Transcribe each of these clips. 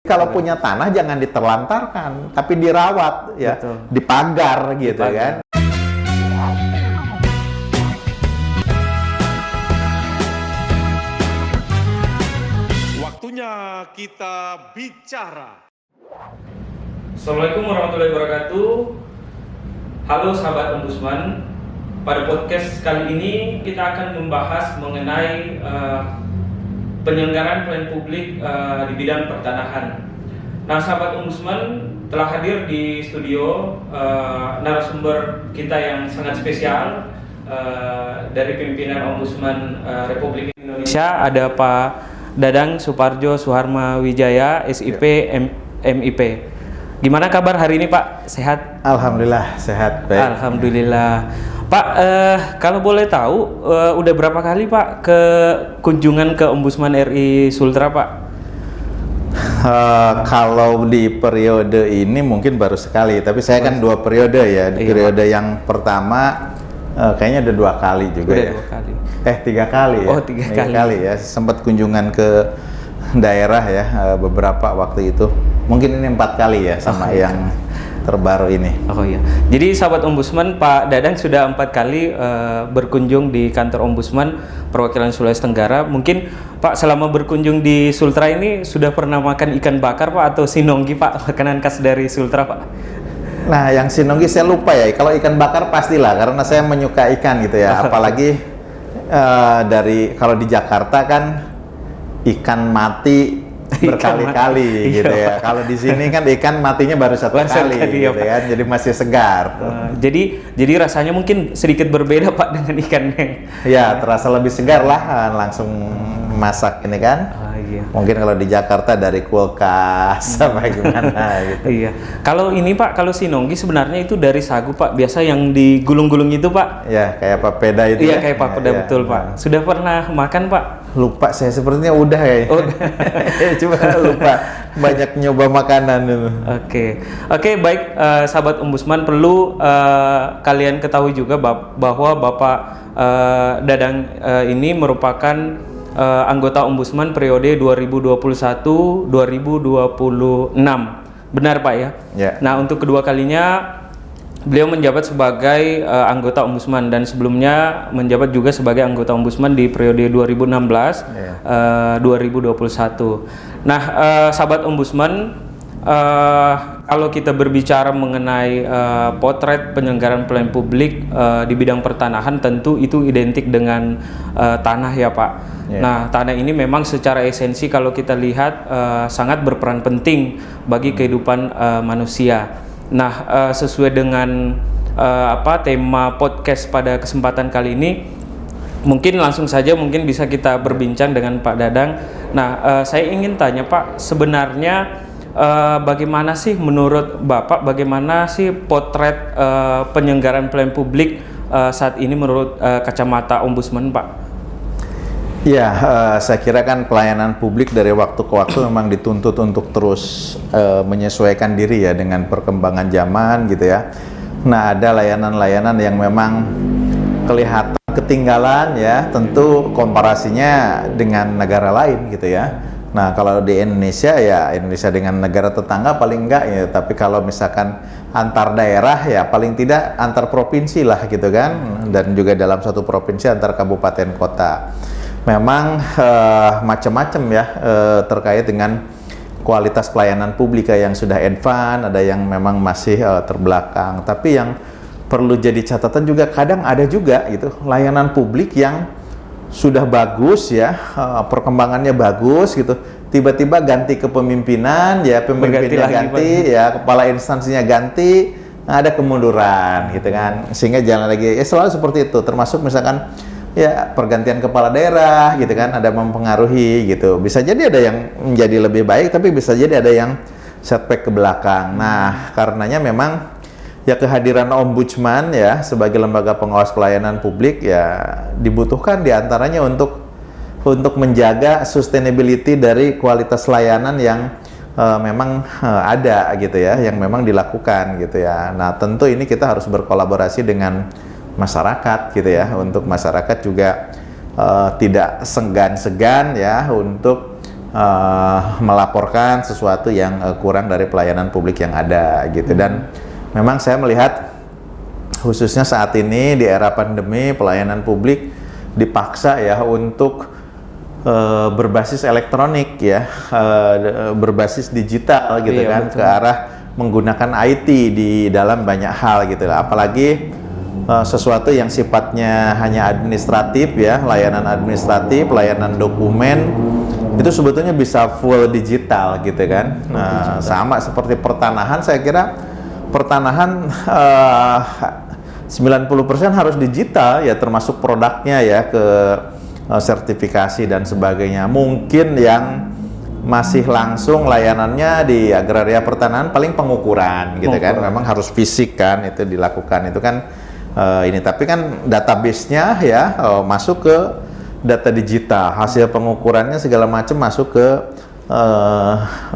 Kalau punya tanah jangan diterlantarkan, tapi dirawat ya, Betul. dipagar gitu Dipagar. kan. Waktunya kita bicara. Assalamualaikum warahmatullahi wabarakatuh. Halo sahabat Ombudsman. Pada podcast kali ini kita akan membahas mengenai penyelenggaraan pelayanan publik di bidang pertanahan. Nah, sahabat Ombudsman, telah hadir di studio narasumber kita yang sangat spesial dari pimpinan Ombudsman Republik Indonesia. Ada Pak Dadang Suparjo Suharma Wijaya, SIP MIP. Gimana kabar hari ini Pak? Sehat? Alhamdulillah sehat, baik. Alhamdulillah. Pak, kalau boleh tahu, udah berapa kali Pak ke kunjungan ke Ombudsman RI Sultra Pak? Kalau di periode ini mungkin baru sekali, tapi saya kan 2 periode ya. Di Iya, periode yang pertama kayaknya ada 2 kali juga Udah ya. 2 kali. 3 kali ya. Oh, 3 kali. Ya. Sempat kunjungan ke daerah ya beberapa waktu itu. Mungkin ini 4 kali ya sama yang terbaru ini. Oh iya. Jadi sahabat Ombudsman, Pak Dadang sudah 4 kali berkunjung di kantor Ombudsman perwakilan Sulawesi Tenggara. Mungkin Pak selama berkunjung di Sultra ini sudah pernah makan ikan bakar Pak atau sinonggi Pak, makanan khas dari Sultra Pak? Nah, yang sinonggi saya lupa ya. Kalau ikan bakar pastilah karena saya menyuka ikan gitu ya. Apalagi kalau di Jakarta kan ikan mati berkali-kali gitu ya. Kalau di sini kan ikan matinya baru satu kali gitu kan, jadi masih segar. Jadi rasanya mungkin sedikit berbeda Pak dengan ikan yang Ya, terasa lebih segar lah langsung masak ini kan. iya. Mungkin kalau di Jakarta dari kulkas sama gimana gitu. Iya. Kalau ini Pak, kalau sinonggi sebenarnya itu dari sagu Pak. Biasa yang digulung-gulung itu Pak. Ya, kayak papeda itu Iya, ya. kayak papeda betul Pak. Sudah pernah makan Pak? Lupa saya sepertinya udah ya. Cuma lupa banyak nyoba makanan dulu. Oke, baik sahabat Ombudsman, perlu kalian ketahui juga bahwa Bapak Dadang ini merupakan anggota Ombudsman periode 2021-2026. Benar Pak ya? Ya. Nah, untuk kedua kalinya beliau menjabat sebagai anggota Ombudsman dan sebelumnya menjabat juga sebagai anggota Ombudsman di periode 2016-2021. Nah, sahabat Ombudsman, kalau kita berbicara mengenai potret penyelenggaraan pelayanan publik di bidang pertanahan, tentu itu identik dengan tanah ya Pak. Yeah. Nah, tanah ini memang secara esensi kalau kita lihat sangat berperan penting bagi kehidupan manusia. Nah, sesuai dengan tema podcast pada kesempatan kali ini, mungkin langsung saja mungkin bisa kita berbincang dengan Pak Dadang. Nah, saya ingin tanya Pak, sebenarnya bagaimana sih menurut Bapak, bagaimana sih potret penyelenggaraan pelayanan publik saat ini menurut kacamata Ombudsman Pak? Ya, saya kira kan pelayanan publik dari waktu ke waktu memang dituntut untuk terus menyesuaikan diri ya dengan perkembangan zaman gitu ya. Nah, ada layanan-layanan yang memang kelihatan ketinggalan ya, tentu komparasinya dengan negara lain gitu ya. Nah, kalau di Indonesia ya Indonesia dengan negara tetangga paling enggak ya, tapi kalau misalkan antar daerah ya paling tidak antar provinsi lah gitu kan, dan juga dalam satu provinsi antar kabupaten kota. Memang macam-macam ya terkait dengan kualitas pelayanan publik yang sudah advance, ada yang memang masih terbelakang. Tapi yang perlu jadi catatan juga kadang ada juga gitu layanan publik yang sudah bagus ya, perkembangannya bagus gitu. Tiba-tiba ganti kepemimpinan ya, pemimpinnya ganti ya, kepala instansinya ganti, ada kemunduran gitu kan. Sehingga jalan lagi ya selalu seperti itu. Termasuk misalkan ya pergantian kepala daerah gitu kan, ada mempengaruhi gitu. Bisa jadi ada yang menjadi lebih baik, tapi bisa jadi ada yang setback ke belakang. Nah, karenanya memang ya kehadiran Ombudsman ya sebagai lembaga pengawas pelayanan publik ya dibutuhkan diantaranya untuk menjaga sustainability dari kualitas layanan yang memang ada gitu ya, yang memang dilakukan gitu ya. Nah, tentu ini kita harus berkolaborasi dengan masyarakat gitu ya, untuk masyarakat juga tidak segan-segan ya untuk melaporkan sesuatu yang kurang dari pelayanan publik yang ada gitu. Dan memang saya melihat khususnya saat ini di era pandemi pelayanan publik dipaksa ya untuk berbasis elektronik ya, berbasis digital gitu kan, betul. ke arah menggunakan IT di dalam banyak hal gitu lah. Apalagi sesuatu yang sifatnya hanya administratif ya, layanan administratif, layanan dokumen itu sebetulnya bisa full digital gitu kan. Nah, sama seperti pertanahan, saya kira pertanahan 90% harus digital ya, termasuk produknya ya, ke sertifikasi dan sebagainya. Mungkin yang masih langsung layanannya di agraria pertanahan paling pengukuran gitu kan, memang harus fisik kan itu dilakukan itu kan ini, tapi kan database-nya ya masuk ke data digital, hasil pengukurannya segala macam masuk ke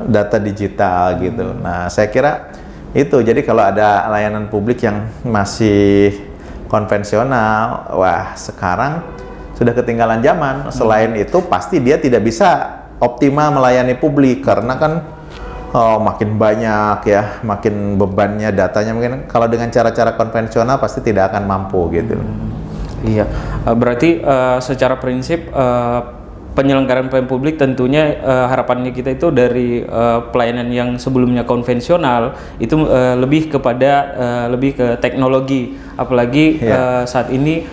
data digital gitu. Nah, saya kira itu, jadi kalau ada layanan publik yang masih konvensional, wah sekarang sudah ketinggalan zaman. Selain itu pasti dia tidak bisa optimal melayani publik karena kan makin banyak ya, makin bebannya datanya, mungkin kalau dengan cara-cara konvensional pasti tidak akan mampu gitu. Iya, berarti secara prinsip penyelenggaraan pelayanan publik tentunya harapannya kita itu dari pelayanan yang sebelumnya konvensional itu lebih kepada lebih ke teknologi, apalagi saat ini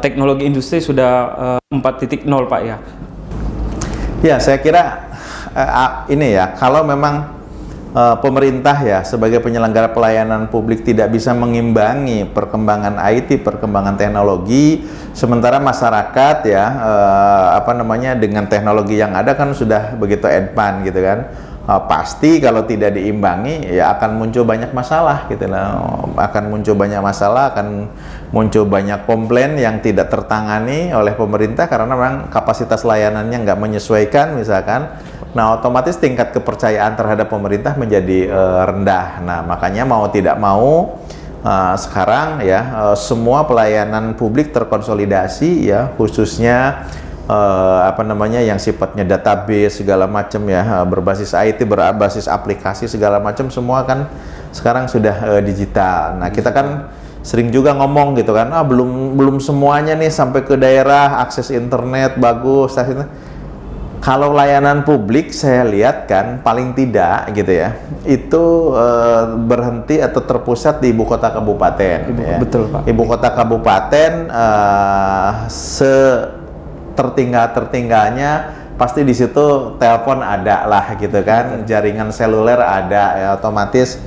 teknologi industri sudah 4.0 Pak ya. Ya, saya kira ini ya, kalau memang pemerintah ya sebagai penyelenggara pelayanan publik tidak bisa mengimbangi perkembangan IT, perkembangan teknologi, sementara masyarakat ya dengan teknologi yang ada kan sudah begitu advance gitu kan. Pasti kalau tidak diimbangi ya akan muncul banyak masalah gitu lah, akan muncul banyak masalah, akan muncul banyak komplain yang tidak tertangani oleh pemerintah karena memang kapasitas layanannya nggak menyesuaikan misalkan. Nah, otomatis tingkat kepercayaan terhadap pemerintah menjadi rendah. Nah, makanya mau tidak mau sekarang ya semua pelayanan publik terkonsolidasi ya, khususnya yang sifatnya database segala macam ya, berbasis IT, berbasis aplikasi segala macam, semua kan sekarang sudah digital. Nah, kita kan sering juga ngomong gitu kan, belum semuanya nih sampai ke daerah akses internet bagus. Kalau layanan publik saya lihat kan paling tidak gitu ya, itu berhenti atau terpusat di ibu kota kabupaten. Betul Pak. Ibu kota kabupaten tertinggalnya pasti di situ telepon ada lah gitu kan, jaringan seluler ada ya, otomatis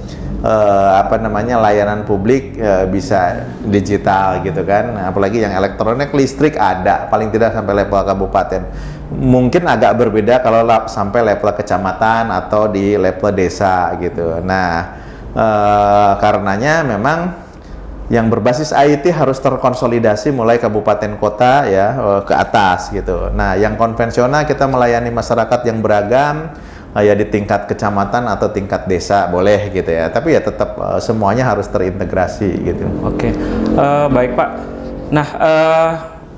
layanan publik bisa digital gitu kan. Apalagi yang elektronik, listrik ada, paling tidak sampai level kabupaten. Mungkin agak berbeda kalau sampai level kecamatan atau di level desa gitu. Nah, karenanya memang yang berbasis IT harus terkonsolidasi mulai kabupaten kota ya ke atas gitu. Nah, yang konvensional kita melayani masyarakat yang beragam ya di tingkat kecamatan atau tingkat desa boleh gitu ya. Tapi ya tetap semuanya harus terintegrasi gitu. Oke, baik Pak. Nah,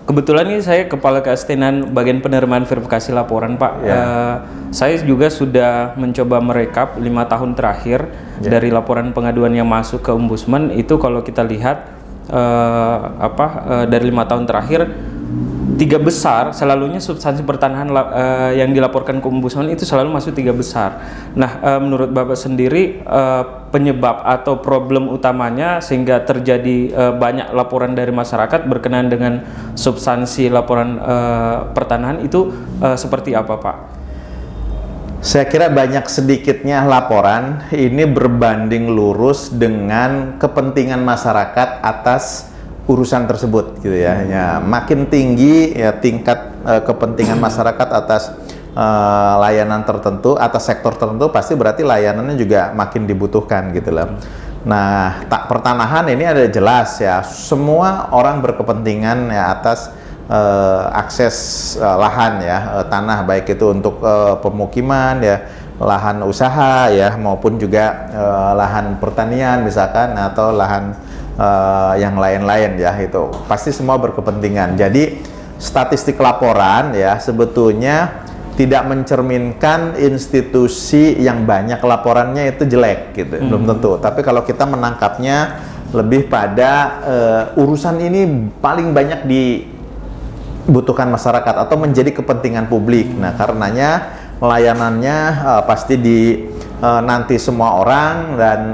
kebetulan ini saya Kepala Keasistenan Bagian Penerimaan Verifikasi Laporan Pak. Saya juga sudah mencoba merekap 5 tahun terakhir dari laporan pengaduan yang masuk ke Ombudsman. Itu kalau kita lihat dari 5 tahun terakhir, 3 besar selalunya substansi pertanahan yang dilaporkan ke Ombudsman itu selalu masuk 3 besar. Nah, menurut Bapak sendiri penyebab atau problem utamanya sehingga terjadi banyak laporan dari masyarakat berkenaan dengan substansi laporan pertanahan itu seperti apa Pak? Saya kira banyak sedikitnya laporan ini berbanding lurus dengan kepentingan masyarakat atas urusan tersebut gitu ya. Makin tinggi ya tingkat kepentingan masyarakat atas layanan tertentu, atas sektor tertentu, pasti berarti layanannya juga makin dibutuhkan gitu loh. Nah, pertanahan ini ada jelas ya, semua orang berkepentingan ya atas akses lahan ya, tanah, baik itu untuk pemukiman ya, lahan usaha ya, maupun juga lahan pertanian misalkan, atau lahan yang lain-lain ya, itu pasti semua berkepentingan. Jadi statistik laporan ya sebetulnya tidak mencerminkan institusi yang banyak laporannya itu jelek gitu, belum tentu. Tapi kalau kita menangkapnya lebih pada urusan ini paling banyak dibutuhkan masyarakat atau menjadi kepentingan publik. Nah, karenanya layanannya pasti nanti semua orang dan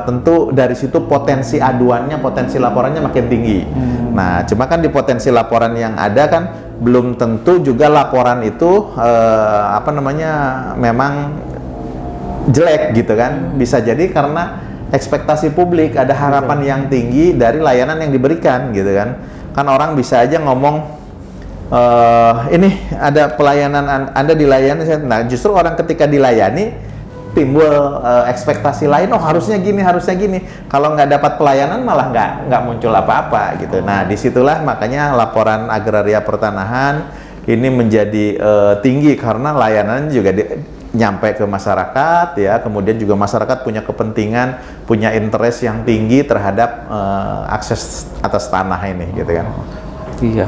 tentu dari situ potensi aduannya, potensi laporannya makin tinggi. Nah, cuma kan di potensi laporan yang ada kan belum tentu juga laporan itu memang jelek gitu kan. Bisa jadi karena ekspektasi publik, ada harapan yang tinggi dari layanan yang diberikan gitu kan. Kan orang bisa aja ngomong ini ada pelayanan Anda dilayani, nah justru orang ketika dilayani timbul ekspektasi lain, oh harusnya gini. Kalau nggak dapat pelayanan malah nggak muncul apa-apa gitu. Nah, disitulah makanya laporan agraria pertanahan ini menjadi tinggi karena layanan juga nyampe ke masyarakat ya. Kemudian juga masyarakat punya kepentingan, punya interest yang tinggi terhadap akses atas tanah ini gitu kan. Iya.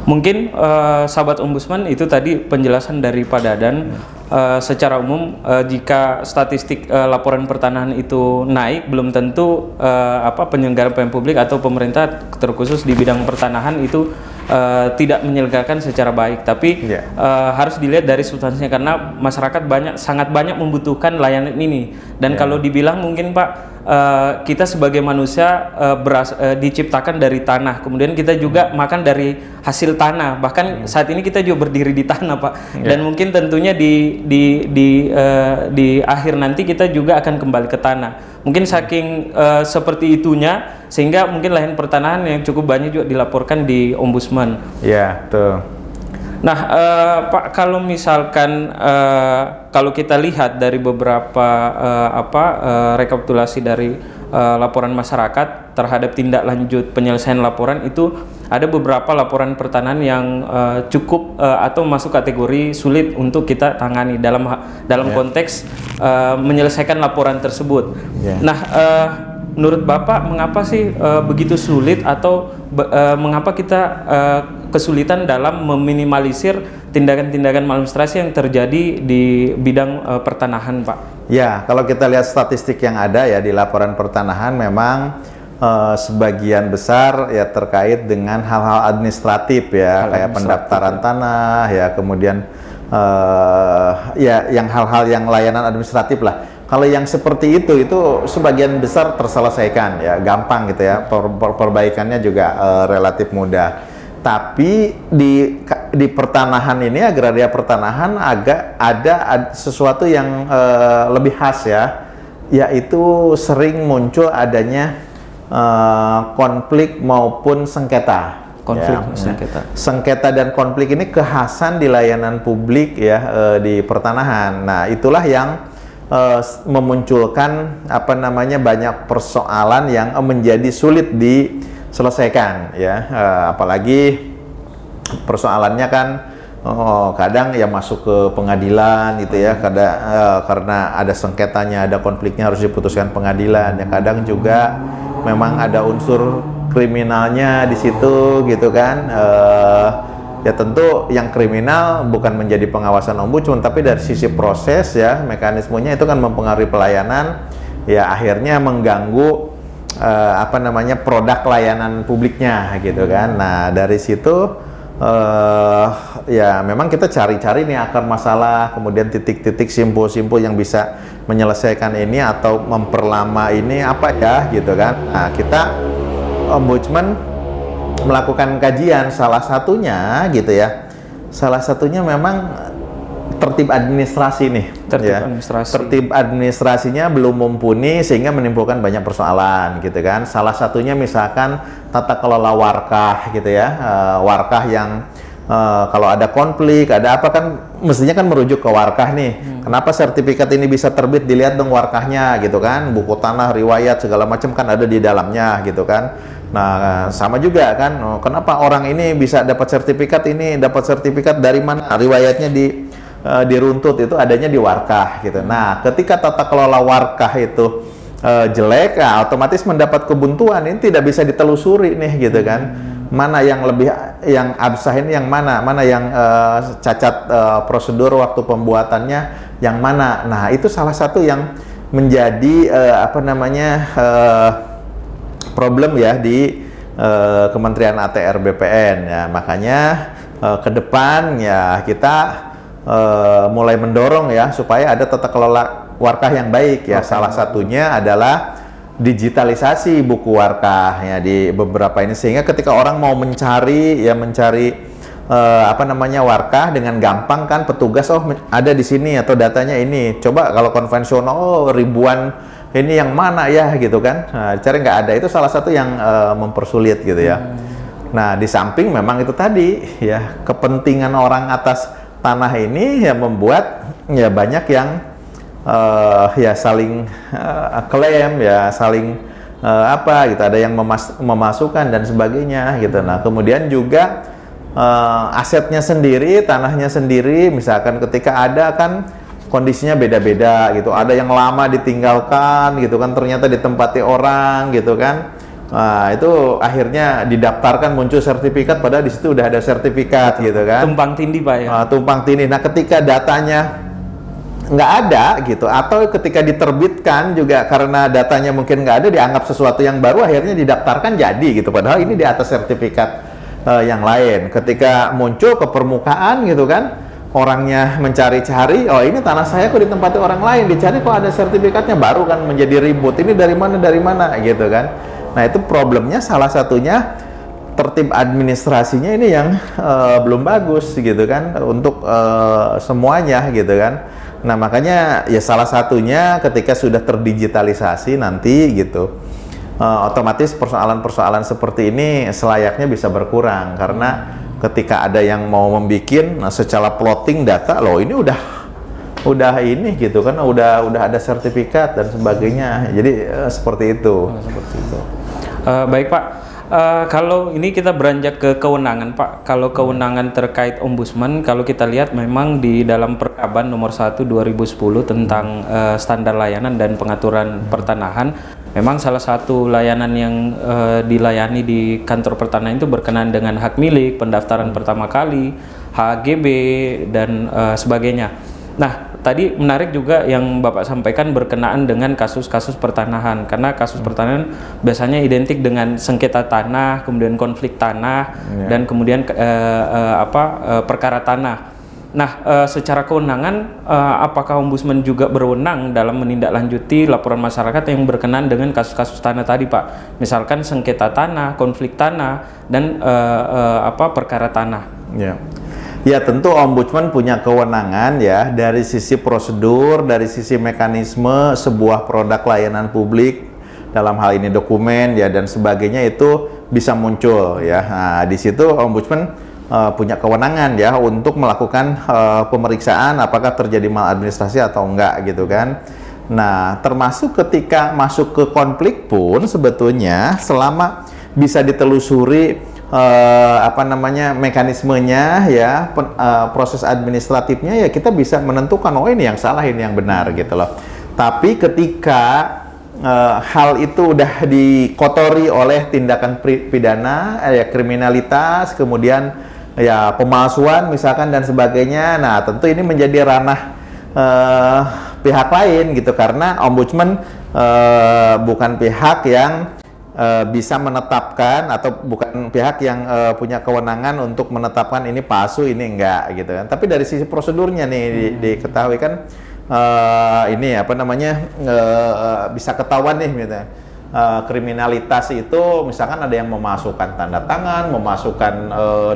Mungkin sahabat Ombudsman itu tadi penjelasan dari Pak Dadan. Secara umum jika statistik laporan pertanahan itu naik, belum tentu penyelenggara pelayanan publik atau pemerintah terkhusus di bidang pertanahan itu tidak menyelenggarakan secara baik. Tapi harus dilihat dari substansinya karena masyarakat sangat banyak membutuhkan layanan ini. Dan kalau dibilang mungkin Pak, kita sebagai manusia diciptakan dari tanah, kemudian kita juga makan dari hasil tanah. Bahkan saat ini kita juga berdiri di tanah, Pak. Dan mungkin tentunya di akhir nanti kita juga akan kembali ke tanah. Mungkin saking seperti itunya sehingga mungkin lahan pertanahan yang cukup banyak juga dilaporkan di Ombudsman. Ya, betul. Nah, Pak, kalau misalkan kalau kita lihat dari beberapa rekapitulasi dari laporan masyarakat terhadap tindak lanjut penyelesaian laporan, itu ada beberapa laporan pertanahan yang cukup atau masuk kategori sulit untuk kita tangani dalam konteks menyelesaikan laporan tersebut. Nah, menurut Bapak mengapa sih begitu sulit atau mengapa kita kesulitan dalam meminimalisir tindakan-tindakan maladministrasi yang terjadi di bidang pertanahan, Pak? Ya, kalau kita lihat statistik yang ada ya di laporan pertanahan memang sebagian besar ya terkait dengan hal-hal administratif ya, kayak pendaftaran tanah ya, kemudian ya yang hal-hal yang layanan administratif lah. Kalau yang seperti itu sebagian besar terselesaikan ya, gampang gitu ya, perbaikannya juga relatif mudah. Tapi di pertanahan ini, agraria pertanahan agak ada sesuatu yang lebih khas ya, yaitu sering muncul adanya konflik maupun sengketa. Sengketa dan konflik ini kekhasan di layanan publik ya, di pertanahan. Nah, itulah yang memunculkan banyak persoalan yang menjadi sulit diselesaikan ya, apalagi persoalannya kan kadang ya masuk ke pengadilan gitu ya, karena ada sengketanya, ada konfliknya harus diputuskan pengadilan ya, kadang juga memang ada unsur kriminalnya di situ gitu kan. Ya tentu yang kriminal bukan menjadi pengawasan ombudsman, tapi dari sisi proses ya, mekanismenya itu kan mempengaruhi pelayanan ya, akhirnya mengganggu produk layanan publiknya gitu kan. Nah, dari situ ya memang kita cari-cari nih akar masalah, kemudian titik-titik simpul-simpul yang bisa menyelesaikan ini atau memperlama ini apa ya gitu kan. Nah, kita ombudsman melakukan kajian, salah satunya gitu ya, salah satunya memang tertib administrasi nih. Tertib administrasinya belum mumpuni sehingga menimbulkan banyak persoalan gitu kan. Salah satunya misalkan tata kelola warkah gitu ya, warkah yang kalau ada konflik, ada apa kan mestinya kan merujuk ke warkah nih. Kenapa sertifikat ini bisa terbit, dilihat dong warkahnya gitu kan, buku tanah, riwayat segala macam kan ada di dalamnya gitu kan. Nah, sama juga kan, kenapa orang ini bisa dapat sertifikat ini, dapat sertifikat dari mana, riwayatnya diruntut itu adanya di warkah gitu. Nah, ketika tata kelola warkah itu jelek, otomatis mendapat kebuntuan, ini tidak bisa ditelusuri nih gitu kan. Mana yang yang absah ini yang mana yang cacat prosedur waktu pembuatannya yang mana. Nah, itu salah satu yang menjadi problem ya di Kementerian ATR BPN ya. Makanya ke depan ya kita mulai mendorong ya supaya ada tata kelola warkah yang baik ya. Salah satunya adalah digitalisasi buku warkah ya di beberapa ini, sehingga ketika orang mau mencari warkah dengan gampang kan, petugas ada di sini atau datanya ini. Coba kalau konvensional ribuan ini yang mana ya gitu kan. Nah, cari nggak ada, itu salah satu yang mempersulit gitu ya. Nah, di samping memang itu tadi ya, kepentingan orang atas tanah ini ya membuat ya banyak yang ya saling klaim ya, saling gitu, ada yang memasukkan dan sebagainya gitu. Nah, kemudian juga asetnya sendiri, tanahnya sendiri, misalkan ketika ada kan kondisinya beda-beda gitu, ada yang lama ditinggalkan gitu kan, ternyata ditempati orang gitu kan. Nah, itu akhirnya didaftarkan, muncul sertifikat, padahal di situ udah ada sertifikat gitu kan. Tumpang tindih Pak ya. Tumpang tindih. Nah, ketika datanya nggak ada gitu, atau ketika diterbitkan juga karena datanya mungkin nggak ada, dianggap sesuatu yang baru, akhirnya didaftarkan jadi gitu, padahal ini di atas sertifikat yang lain. Ketika muncul ke permukaan gitu kan, orangnya mencari-cari, oh ini tanah saya kok ditempati orang lain, dicari kok ada sertifikatnya, baru kan menjadi ribut, ini dari mana gitu kan. Nah, itu problemnya salah satunya tertib administrasinya ini yang belum bagus gitu kan untuk semuanya gitu kan. Nah, makanya ya salah satunya ketika sudah terdigitalisasi nanti gitu, otomatis persoalan-persoalan seperti ini selayaknya bisa berkurang, karena ketika ada yang mau membikin secara plotting data, loh ini udah ini gitu kan, udah ada sertifikat dan sebagainya. Jadi seperti itu. Baik Pak. Kalau ini kita beranjak ke kewenangan Pak, kalau kewenangan terkait Ombudsman, kalau kita lihat memang di dalam Perkaban nomor 1 2010 tentang standar layanan dan pengaturan pertanahan, memang salah satu layanan yang dilayani di kantor pertanahan itu berkenaan dengan hak milik, pendaftaran pertama kali, HGB dan sebagainya. Nah, tadi menarik juga yang Bapak sampaikan berkenaan dengan kasus-kasus pertanahan, karena kasus pertanahan biasanya identik dengan sengketa tanah, kemudian konflik tanah, dan kemudian perkara tanah. Nah, secara kewenangan, apakah Ombudsman juga berwenang dalam menindaklanjuti laporan masyarakat yang berkenaan dengan kasus-kasus tanah tadi, Pak? Misalkan sengketa tanah, konflik tanah, dan perkara tanah. Ya, tentu Ombudsman punya kewenangan ya dari sisi prosedur, dari sisi mekanisme sebuah produk layanan publik, dalam hal ini dokumen ya dan sebagainya, itu bisa muncul ya. Nah, di situ Ombudsman punya kewenangan ya untuk melakukan pemeriksaan apakah terjadi maladministrasi atau enggak gitu kan. Nah, termasuk ketika masuk ke konflik pun sebetulnya selama bisa ditelusuri mekanismenya ya, proses administratifnya ya, kita bisa menentukan oh ini yang salah, ini yang benar gitu loh. Tapi ketika hal itu udah dikotori oleh tindakan pidana ya, kriminalitas, kemudian ya pemalsuan misalkan dan sebagainya, nah tentu ini menjadi ranah pihak lain gitu, karena Ombudsman bukan pihak yang bisa menetapkan, atau bukan pihak yang punya kewenangan untuk menetapkan ini palsu, ini enggak gitu kan. Tapi dari sisi prosedurnya nih diketahui kan, bisa ketahuan nih gitu. Kriminalitas itu misalkan ada yang memasukkan tanda tangan, memasukkan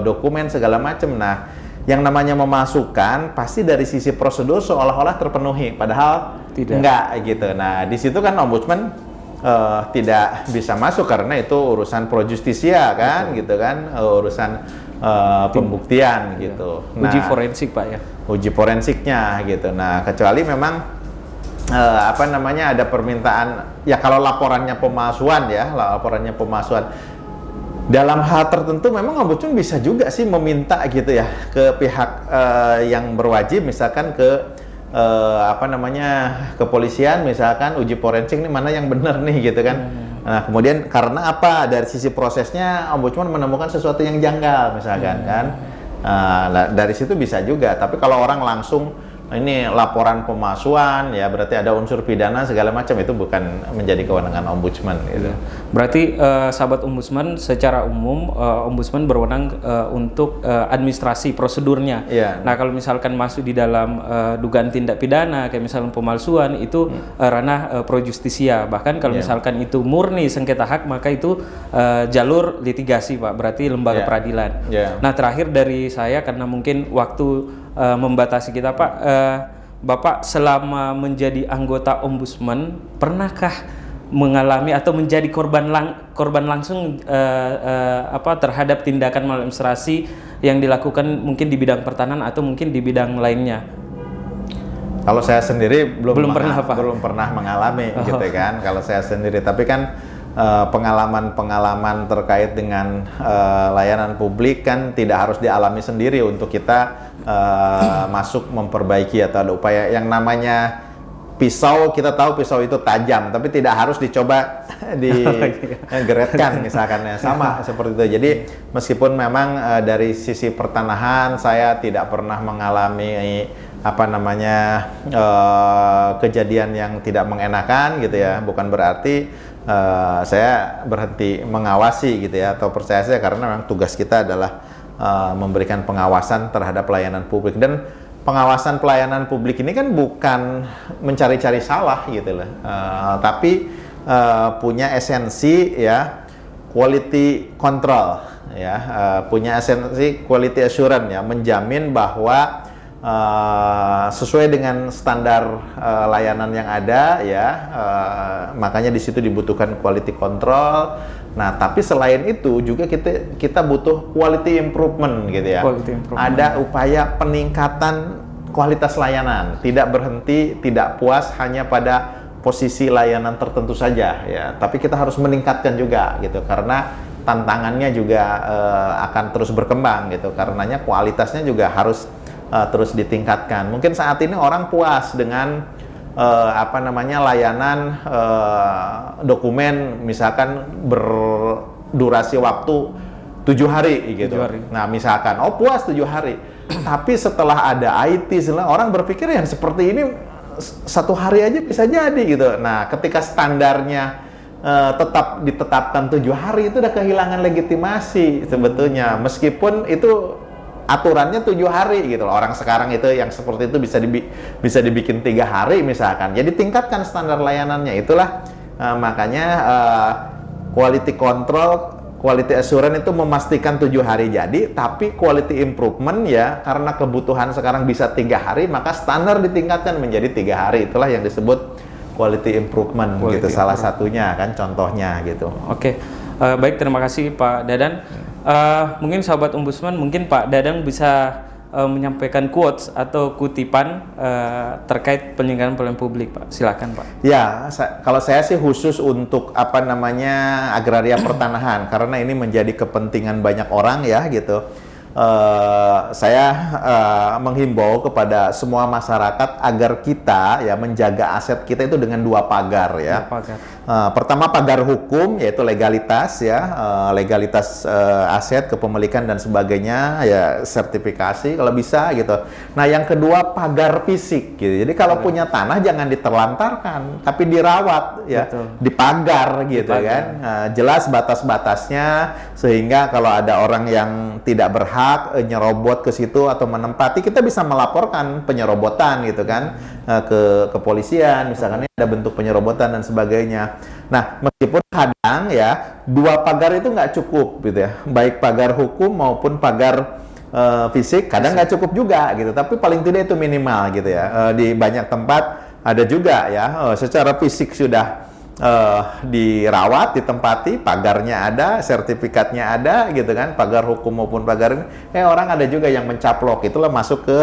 dokumen segala macam. Nah, yang namanya memasukkan pasti dari sisi prosedur seolah-olah terpenuhi, padahal enggak gitu. Nah, di situ kan Ombudsman tidak bisa masuk karena itu urusan pro justisia kan, gitu kan, urusan pembuktian gitu. Nah, uji forensik Pak ya. Uji forensiknya gitu. Nah, kecuali memang ada permintaan ya, kalau laporannya pemalsuan ya, laporannya pemalsuan. Dalam hal tertentu memang Ombudsman bisa juga sih meminta gitu ya ke pihak yang berwajib, misalkan ke kepolisian misalkan, uji forensik ini mana yang benar nih gitu kan. Nah, kemudian karena apa? Dari sisi prosesnya, ombudsman menemukan sesuatu yang janggal, misalkan kan. Dari situ bisa juga. Tapi kalau orang langsung ini laporan pemalsuan, ya berarti ada unsur pidana segala macam, itu bukan menjadi kewenangan ombudsman gitu. Berarti sahabat ombudsman secara umum ombudsman berwenang untuk administrasi prosedurnya. Iya. Nah kalau misalkan masuk di dalam dugaan tindak pidana kayak misalnya pemalsuan itu ranah pro justisia. Bahkan kalau misalkan itu murni sengketa hak maka itu jalur litigasi Pak. Berarti lembaga peradilan. Nah terakhir dari saya karena mungkin waktu membatasi kita Pak, Bapak selama menjadi anggota ombudsman pernahkah mengalami atau menjadi korban langsung terhadap tindakan maladministrasi yang dilakukan mungkin di bidang pertanahan atau mungkin di bidang lainnya? Kalau saya sendiri belum pernah mengalami gitu kan. Kalau saya sendiri, tapi kan pengalaman terkait dengan layanan publik kan tidak harus dialami sendiri untuk kita masuk memperbaiki atau ada upaya yang namanya pisau. Kita tahu pisau itu tajam, tapi tidak harus dicoba digeretkan misalkan, ya sama seperti itu. Jadi meskipun memang dari sisi pertanahan saya tidak pernah mengalami kejadian yang tidak mengenakan gitu ya, bukan berarti saya berhenti mengawasi gitu ya, atau percaya saya, karena memang tugas kita adalah memberikan pengawasan terhadap pelayanan publik. Dan pengawasan pelayanan publik ini kan bukan mencari-cari salah gitu loh, tapi punya esensi ya quality control ya, punya esensi quality assurance ya, menjamin bahwa sesuai dengan standar layanan yang ada ya, makanya di situ dibutuhkan quality control. Nah, tapi selain itu juga kita butuh quality improvement gitu ya. Ada upaya peningkatan kualitas layanan, tidak berhenti, tidak puas hanya pada posisi layanan tertentu saja ya, tapi kita harus meningkatkan juga gitu, karena tantangannya juga akan terus berkembang gitu, karenanya kualitasnya juga harus terus ditingkatkan. Mungkin saat ini orang puas dengan layanan dokumen misalkan berdurasi waktu 7 hari gitu. 7 hari. Nah, misalkan puas 7 hari. Tapi setelah ada IT, orang berpikir yang seperti ini 1 hari aja bisa jadi gitu. Nah, ketika standarnya tetap ditetapkan 7 hari, itu udah kehilangan legitimasi sebetulnya. Meskipun itu aturannya 7 hari gitu loh. Orang sekarang itu yang seperti itu bisa dibikin 3 hari misalkan. Jadi tingkatkan standar layanannya. Itulah makanya quality control, quality assurance itu memastikan 7 hari jadi, tapi quality improvement ya, karena kebutuhan sekarang bisa 3 hari, maka standar ditingkatkan menjadi 3 hari. Itulah yang disebut quality improvement gitu, salah satunya kan contohnya gitu. Oke. Baik, terima kasih Pak Dadan. Mungkin sahabat ombudsman, mungkin Pak Dadan bisa menyampaikan quotes atau kutipan terkait penyelenggaraan pelayanan publik, Pak. Silakan, Pak. Ya, kalau saya sih khusus untuk agraria pertanahan, karena ini menjadi kepentingan banyak orang ya gitu. Saya menghimbau kepada semua masyarakat agar kita ya menjaga aset kita itu dengan 2 pagar ya. Pertama pagar hukum, yaitu legalitas ya, legalitas aset, kepemilikan dan sebagainya ya, sertifikasi kalau bisa gitu. Nah, yang kedua pagar fisik gitu. Jadi kalau punya tanah jangan diterlantarkan, tapi dirawat ya, dipagar gitu kan. Jelas batas-batasnya, sehingga kalau ada orang yang tidak berhak nyerobot ke situ atau menempati, kita bisa melaporkan penyerobotan gitu kan ke kepolisian misalkan, ada bentuk penyerobotan dan sebagainya. Nah, meskipun kadang ya 2 pagar itu nggak cukup gitu ya, baik pagar hukum maupun pagar fisik kadang nggak cukup juga gitu, tapi paling tidak itu minimal gitu ya. Di banyak tempat ada juga ya, secara fisik sudah dirawat, ditempati, pagarnya ada, sertifikatnya ada gitu kan, pagar hukum maupun pagar ini. Orang ada juga yang mencaplok, itulah masuk ke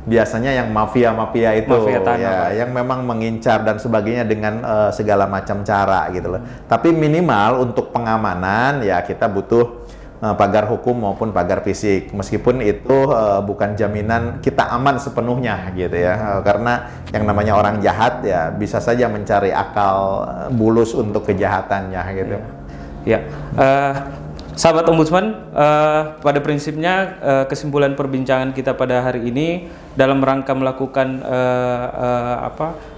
biasanya yang mafia itu tanah, ya, yang memang mengincar dan sebagainya dengan segala macam cara gitu loh. Tapi minimal untuk pengamanan ya kita butuh pagar hukum maupun pagar fisik. Meskipun itu bukan jaminan kita aman sepenuhnya gitu ya. Karena yang namanya orang jahat ya bisa saja mencari akal bulus untuk kejahatannya gitu. Ya, sahabat Ombudsman, pada prinsipnya kesimpulan perbincangan kita pada hari ini dalam rangka melakukan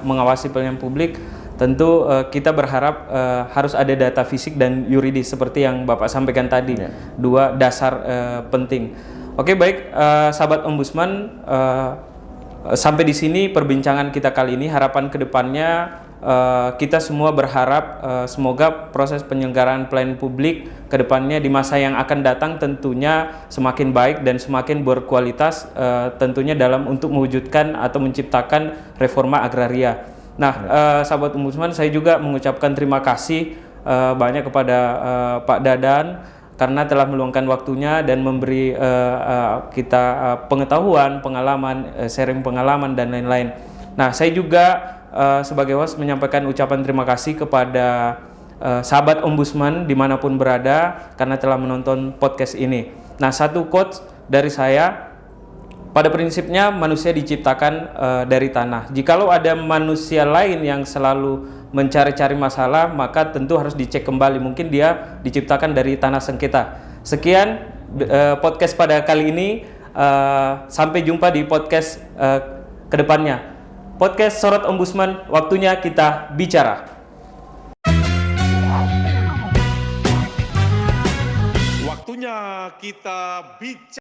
mengawasi pelayanan publik, tentu kita berharap harus ada data fisik dan yuridis seperti yang Bapak sampaikan tadi, dua dasar penting. Oke, baik, sahabat Ombudsman, sampai di sini perbincangan kita kali ini. Harapan kedepannya kita semua berharap semoga proses penyelenggaraan pelayanan publik kedepannya di masa yang akan datang tentunya semakin baik dan semakin berkualitas, tentunya dalam untuk mewujudkan atau menciptakan reforma agraria. Nah, sahabat Ombudsman, saya juga mengucapkan terima kasih banyak kepada Pak Dadan karena telah meluangkan waktunya dan memberi kita pengetahuan, pengalaman, sharing pengalaman dan lain-lain. Nah, saya juga sebagai host menyampaikan ucapan terima kasih kepada sahabat Ombudsman dimanapun berada karena telah menonton podcast ini. Nah, satu quotes dari saya, pada prinsipnya manusia diciptakan dari tanah. Jikalau ada manusia lain yang selalu mencari-cari masalah, maka tentu harus dicek kembali. Mungkin dia diciptakan dari tanah sengketa. Sekian podcast pada kali ini. Sampai jumpa di podcast kedepannya. Podcast Sorot Ombudsman, waktunya kita bicara. Waktunya kita bicara.